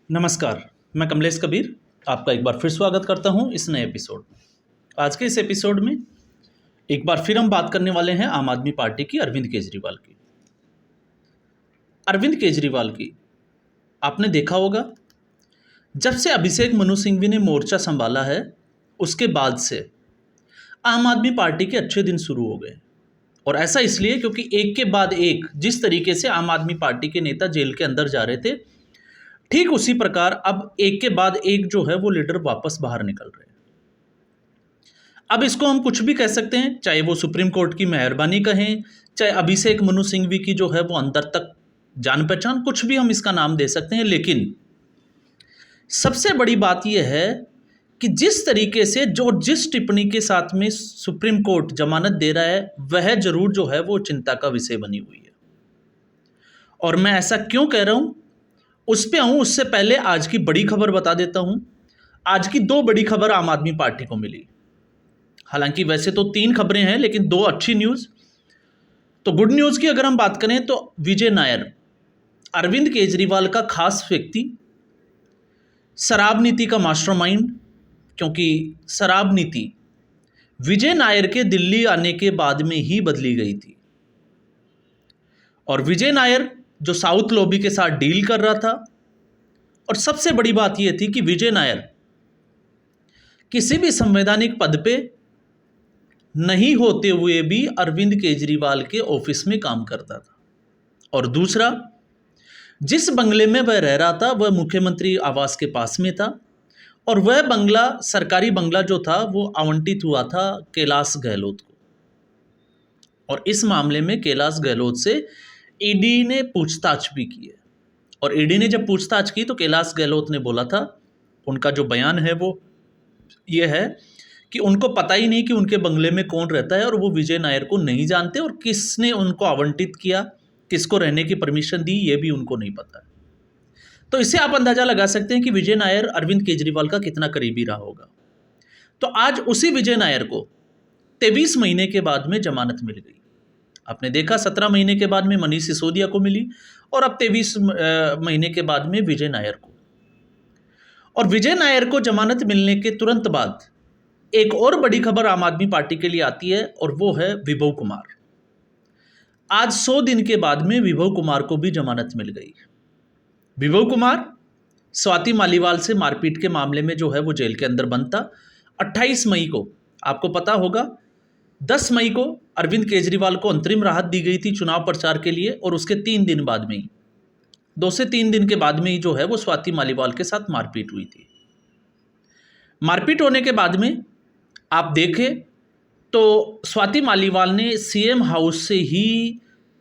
नमस्कार। मैं कमलेश कबीर आपका एक बार फिर स्वागत करता हूं इस नए एपिसोड में। आज के इस एपिसोड में एक बार फिर हम बात करने वाले हैं आम आदमी पार्टी की अरविंद केजरीवाल की। अरविंद केजरीवाल की आपने देखा होगा, जब से अभिषेक मनु सिंघवी ने मोर्चा संभाला है उसके बाद से आम आदमी पार्टी के अच्छे दिन शुरू हो गए। और ऐसा इसलिए क्योंकि एक के बाद एक जिस तरीके से आम आदमी पार्टी के नेता जेल के अंदर जा रहे थे, ठीक उसी प्रकार अब एक के बाद एक जो है वो लीडर वापस बाहर निकल रहे हैं। अब इसको हम कुछ भी कह सकते हैं, चाहे वो सुप्रीम कोर्ट की मेहरबानी कहें, चाहे अभिषेक मनु सिंघवी की जो है वो अंदर तक जान पहचान, कुछ भी हम इसका नाम दे सकते हैं। लेकिन सबसे बड़ी बात यह है कि जिस तरीके से जिस टिप्पणी के साथ में सुप्रीम कोर्ट जमानत दे रहा है, वह जरूर जो है वो चिंता का विषय बनी हुई है। और मैं ऐसा क्यों कह रहा हूं, उस पे आऊं उससे पहले आज की बड़ी खबर बता देता हूं। आज की दो बड़ी खबर आम आदमी पार्टी को मिली। हालांकि वैसे तो तीन खबरें हैं, लेकिन दो अच्छी न्यूज़। तो गुड न्यूज़ की अगर हम बात करें तो विजय नायर, अरविंद केजरीवाल का खास व्यक्ति, शराब नीति का मास्टरमाइंड, क्योंकि शराब नीति विजय नायर के दिल्ली आने के बाद में ही बदली गई थी। और विजय नायर जो साउथ लॉबी के साथ डील कर रहा था, और सबसे बड़ी बात यह थी कि विजय नायर किसी भी संवैधानिक पद पे नहीं होते हुए भी अरविंद केजरीवाल के ऑफिस में काम करता था। और दूसरा, जिस बंगले में वह रह रहा था वह मुख्यमंत्री आवास के पास में था, और वह बंगला, सरकारी बंगला जो था, वो आवंटित हुआ था कैलाश गहलोत को। और इस मामले में कैलाश गहलोत से ईडी ने पूछताछ भी की है। और ईडी ने जब पूछताछ की तो कैलाश गहलोत ने बोला था, उनका जो बयान है वो ये है कि उनको पता ही नहीं कि उनके बंगले में कौन रहता है, और वो विजय नायर को नहीं जानते, और किसने उनको आवंटित किया, किसको रहने की परमिशन दी, ये भी उनको नहीं पता है। तो इससे आप अंदाजा लगा सकते हैं कि विजय नायर अरविंद केजरीवाल का कितना करीबी रहा होगा। तो आज उसी विजय नायर को 23 महीने के बाद में जमानत मिल गई। आपने देखा 17 महीने के बाद में मनीष सिसोदिया को मिली, और अब 23 महीने के बाद में विजय नायर को। और विजय नायर को जमानत मिलने के तुरंत बाद एक और बड़ी खबर आम आदमी पार्टी के लिए आती है, और वो है विभव कुमार। आज 100 दिन के बाद में विभव कुमार को भी जमानत मिल गई। विभव कुमार स्वाति मालीवाल से मारपीट के मामले में जो है वो जेल के अंदर बंद था। 28 मई को, आपको पता होगा, 10 मई को अरविंद केजरीवाल को अंतरिम राहत दी गई थी चुनाव प्रचार के लिए, और उसके 3 दिन बाद में ही, 2 से 3 दिन के बाद में ही जो है वो स्वाति मालीवाल के साथ मारपीट हुई थी। मारपीट होने के बाद में आप देखें तो स्वाति मालीवाल ने सीएम हाउस से ही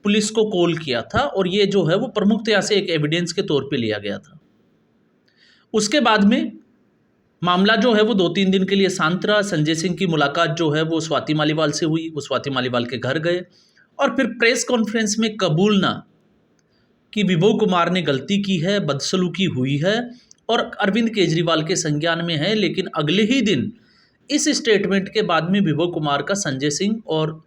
पुलिस को कॉल किया था, और ये जो है वो प्रमुखतया से एक एविडेंस के तौर पे लिया गया था। उसके बाद में मामला जो है वो 2-3 दिन के लिए शांत रहा। संजय सिंह की मुलाकात जो है वो स्वाति मालीवाल से हुई, वो स्वाति मालीवाल के घर गए, और फिर प्रेस कॉन्फ्रेंस में कबूलना कि विभव कुमार ने गलती की है, बदसलूकी हुई है, और अरविंद केजरीवाल के संज्ञान में है। लेकिन अगले ही दिन इस स्टेटमेंट के बाद में विभव कुमार का संजय सिंह और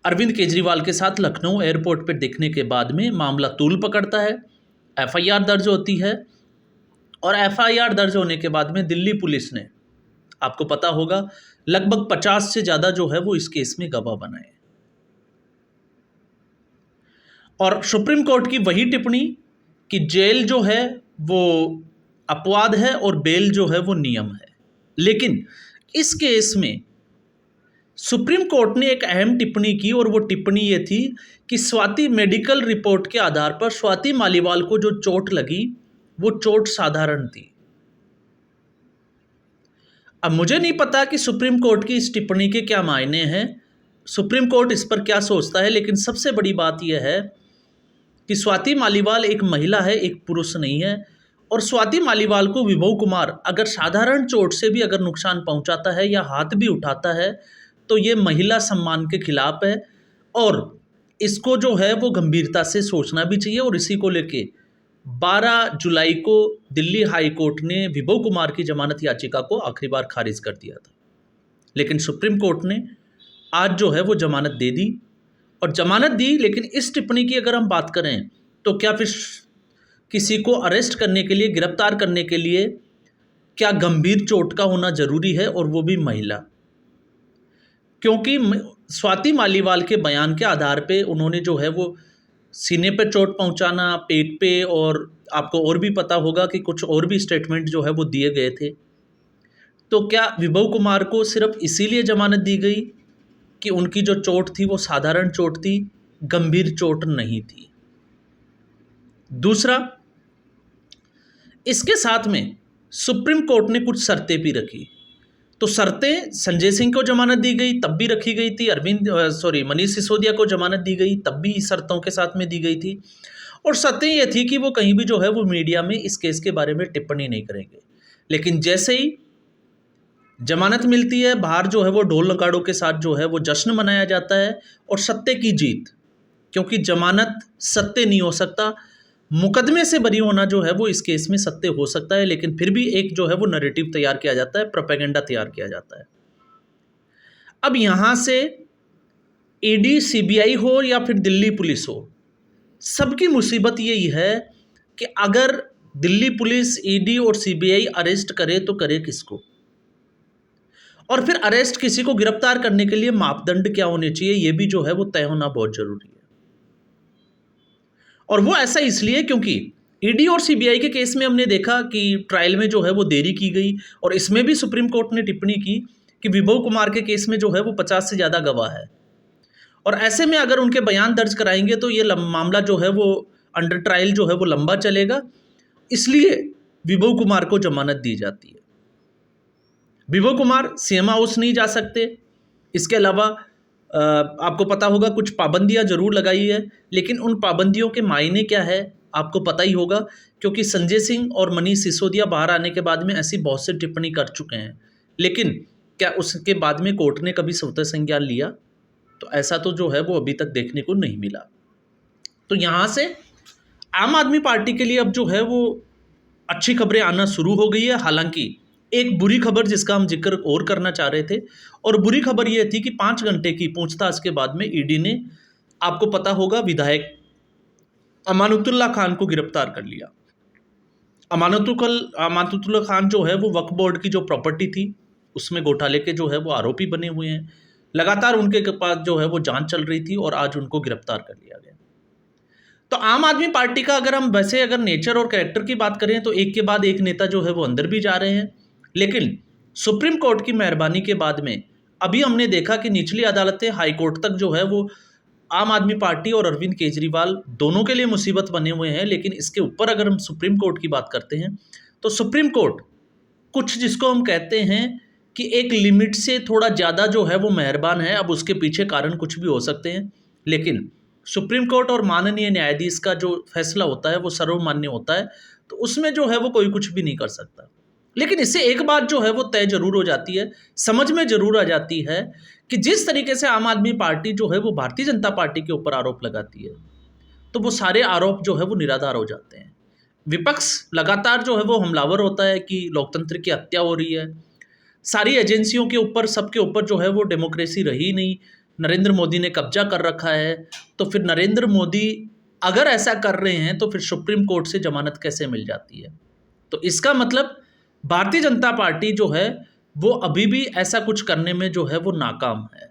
अरविंद केजरीवाल के साथ लखनऊ एयरपोर्ट पर दिखने के बाद में मामला तूल पकड़ता है, एफआईआर दर्ज होती है। और एफआईआर दर्ज होने के बाद में दिल्ली पुलिस ने, आपको पता होगा, लगभग 50 से ज़्यादा जो है वो इस केस में गवाह बनाए। और सुप्रीम कोर्ट की वही टिप्पणी कि जेल जो है वो अपवाद है और बेल जो है वो नियम है। लेकिन इस केस में सुप्रीम कोर्ट ने एक अहम टिप्पणी की, और वो टिप्पणी ये थी कि स्वाति मेडिकल रिपोर्ट के आधार पर स्वाति मालीवाल को जो चोट लगी वो चोट साधारण थी। अब मुझे नहीं पता कि सुप्रीम कोर्ट की इस टिप्पणी के क्या मायने हैं, सुप्रीम कोर्ट इस पर क्या सोचता है। लेकिन सबसे बड़ी बात यह है कि स्वाति मालीवाल एक महिला है, एक पुरुष नहीं है। और स्वाति मालीवाल को विभव कुमार अगर साधारण चोट से भी अगर नुकसान पहुंचाता है या हाथ भी उठाता है तो ये महिला सम्मान के खिलाफ है, और इसको जो है वो गंभीरता से सोचना भी चाहिए। और इसी को लेके 12 जुलाई को दिल्ली हाई कोर्ट ने विभव कुमार की जमानत याचिका को आखिरी बार खारिज कर दिया था। लेकिन सुप्रीम कोर्ट ने आज जो है वो जमानत दे दी, और जमानत दी। लेकिन इस टिप्पणी की अगर हम बात करें तो क्या फिर किसी को अरेस्ट करने के लिए, गिरफ्तार करने के लिए क्या गंभीर चोट का होना जरूरी है, और वो भी महिला? क्योंकि स्वाति मालीवाल के बयान के आधार पे उन्होंने जो है वो सीने पे चोट पहुंचाना, पेट पे, और आपको और भी पता होगा कि कुछ और भी स्टेटमेंट जो है वो दिए गए थे। तो क्या विभव कुमार को सिर्फ इसीलिए जमानत दी गई कि उनकी जो चोट थी वो साधारण चोट थी, गंभीर चोट नहीं थी? दूसरा, इसके साथ में सुप्रीम कोर्ट ने कुछ शर्तें भी रखी। तो शर्तें, संजय सिंह को जमानत दी गई तब भी रखी गई थी, मनीष सिसोदिया को जमानत दी गई तब भी शर्तों के साथ में दी गई थी। और शर्तें ये थी कि वो कहीं भी जो है वो मीडिया में इस केस के बारे में टिप्पणी नहीं करेंगे। लेकिन जैसे ही जमानत मिलती है, बाहर जो है वो ढोल नगाड़ों के साथ जो है वो जश्न मनाया जाता है, और सत्य की जीत, क्योंकि जमानत सत्य नहीं हो सकता, मुकदमे से बरी होना जो है वो इस केस में सत्य हो सकता है, लेकिन फिर भी एक जो है वो नैरेटिव तैयार किया जाता है, प्रोपेगेंडा तैयार किया जाता है। अब यहाँ से ईडी, सीबीआई हो या फिर दिल्ली पुलिस हो, सबकी मुसीबत यही है कि अगर दिल्ली पुलिस, ईडी और सीबीआई अरेस्ट करे तो करे किसको, और फिर अरेस्ट किसी को गिरफ्तार करने के लिए मापदंड क्या होने चाहिए, ये भी जो है वो तय होना बहुत जरूरी है। और वो ऐसा इसलिए क्योंकि ईडी और सीबीआई के केस में हमने देखा कि ट्रायल में जो है वो देरी की गई, और इसमें भी सुप्रीम कोर्ट ने टिप्पणी की कि विभव कुमार के केस में जो है वो 50 से ज़्यादा गवाह है, और ऐसे में अगर उनके बयान दर्ज कराएंगे तो ये मामला जो है वो अंडर ट्रायल जो है वो लंबा चलेगा, इसलिए विभव कुमार को जमानत दी जाती है। विभव कुमार सीएम हाउस नहीं जा सकते। इसके अलावा आपको पता होगा कुछ पाबंदियां जरूर लगाई है, लेकिन उन पाबंदियों के मायने क्या है आपको पता ही होगा, क्योंकि संजय सिंह और मनीष सिसोदिया बाहर आने के बाद में ऐसी बहुत सी टिप्पणी कर चुके हैं, लेकिन क्या उसके बाद में कोर्ट ने कभी स्वतः संज्ञान लिया? तो ऐसा तो जो है वो अभी तक देखने को नहीं मिला। तो यहाँ से आम आदमी पार्टी के लिए अब जो है वो अच्छी खबरें आना शुरू हो गई है। हालांकि एक बुरी खबर जिसका हम जिक्र और करना चाह रहे थे, और बुरी खबर यह थी कि 5 घंटे की पूछताछ के बाद में ईडी ने, आपको पता होगा, विधायक अमानतुल्लाह खान को गिरफ्तार कर लिया। अमानतुल्लाह खान जो है वो वक्फ बोर्ड की जो प्रॉपर्टी थी उसमें घोटाले के जो है वो आरोपी बने हुए हैं। लगातार उनके पास जो है वो जांच चल रही थी और आज उनको गिरफ्तार कर लिया गया। तो आम आदमी पार्टी का अगर नेचर और कैरेक्टर की बात करें तो एक के बाद एक नेता जो है वो अंदर भी जा रहे हैं, लेकिन सुप्रीम कोर्ट की मेहरबानी के बाद में अभी हमने देखा कि निचली अदालतें, हाई कोर्ट तक जो है वो आम आदमी पार्टी और अरविंद केजरीवाल दोनों के लिए मुसीबत बने हुए हैं। लेकिन इसके ऊपर अगर हम सुप्रीम कोर्ट की बात करते हैं तो सुप्रीम कोर्ट कुछ, जिसको हम कहते हैं कि एक लिमिट से थोड़ा ज़्यादा जो है वो मेहरबान है। अब उसके पीछे कारण कुछ भी हो सकते हैं, लेकिन सुप्रीम कोर्ट और माननीय न्यायाधीश का जो फैसला होता है वो सर्वमान्य होता है, तो उसमें जो है वो कोई कुछ भी नहीं कर सकता। लेकिन इससे एक बात जो है वो तय जरूर हो जाती है, समझ में जरूर आ जाती है कि जिस तरीके से आम आदमी पार्टी जो है वो भारतीय जनता पार्टी के ऊपर आरोप लगाती है, तो वो सारे आरोप जो है वो निराधार हो जाते हैं। विपक्ष लगातार जो है वो हमलावर होता है कि लोकतंत्र की हत्या हो रही है, सारी एजेंसियों के ऊपर, सबके ऊपर जो है वो डेमोक्रेसी रही नहीं, नरेंद्र मोदी ने कब्जा कर रखा है। तो फिर नरेंद्र मोदी अगर ऐसा कर रहे हैं तो फिर सुप्रीम कोर्ट से जमानत कैसे मिल जाती है? तो इसका मतलब भारतीय जनता पार्टी जो है वो अभी भी ऐसा कुछ करने में जो है वो नाकाम है।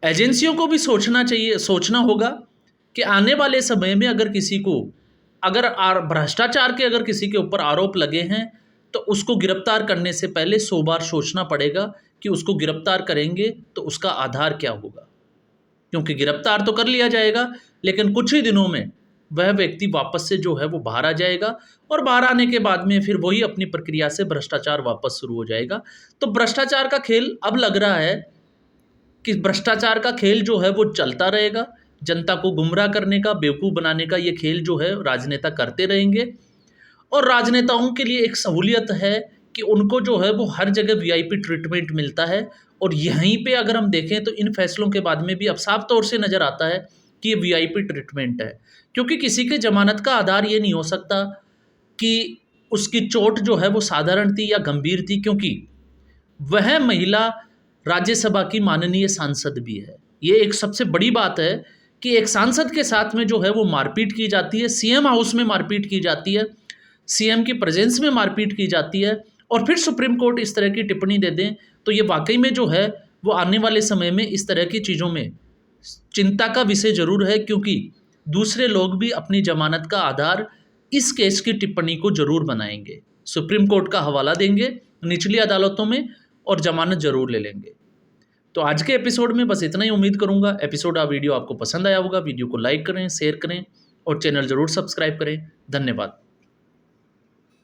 एजेंसियों को भी सोचना होगा कि आने वाले समय में अगर किसी को, अगर भ्रष्टाचार के अगर किसी के ऊपर आरोप लगे हैं तो उसको गिरफ्तार करने से पहले 100 बार सोचना पड़ेगा कि उसको गिरफ्तार करेंगे तो उसका आधार क्या होगा, क्योंकि गिरफ्तार तो कर लिया जाएगा लेकिन कुछ ही दिनों में वह व्यक्ति वापस से जो है वो बाहर आ जाएगा, और बाहर आने के बाद में फिर वही अपनी प्रक्रिया से भ्रष्टाचार वापस शुरू हो जाएगा। तो भ्रष्टाचार का खेल अब लग रहा है कि भ्रष्टाचार का खेल जो है वो चलता रहेगा। जनता को गुमराह करने का, बेवकूफ़ बनाने का ये खेल जो है राजनेता करते रहेंगे। और राजनेताओं के लिए एक सहूलियत है कि उनको जो है वो हर जगह वीआईपी ट्रीटमेंट मिलता है, और यहीं पे अगर हम देखें तो इन फैसलों के बाद में भी अब साफ तौर से नज़र आता है कि ये वीआईपी ट्रीटमेंट है, क्योंकि किसी के जमानत का आधार ये नहीं हो सकता कि उसकी चोट जो है वो साधारण थी या गंभीर थी, क्योंकि वह महिला राज्यसभा की माननीय सांसद भी है। ये एक सबसे बड़ी बात है कि एक सांसद के साथ में जो है वो मारपीट की जाती है, सीएम हाउस में मारपीट की जाती है, सीएम की प्रेजेंस में मारपीट की जाती है, और फिर सुप्रीम कोर्ट इस तरह की टिप्पणी दे दें, तो ये वाकई में जो है वो आने वाले समय में इस तरह की चीज़ों में चिंता का विषय जरूर है, क्योंकि दूसरे लोग भी अपनी जमानत का आधार इस केस की टिप्पणी को जरूर बनाएंगे, सुप्रीम कोर्ट का हवाला देंगे निचली अदालतों में और जमानत जरूर ले लेंगे। तो आज के एपिसोड में बस इतना ही उम्मीद करूंगा। वीडियो आपको पसंद आया होगा। वीडियो को लाइक करें, शेयर करें और चैनल जरूर सब्सक्राइब करें। धन्यवाद।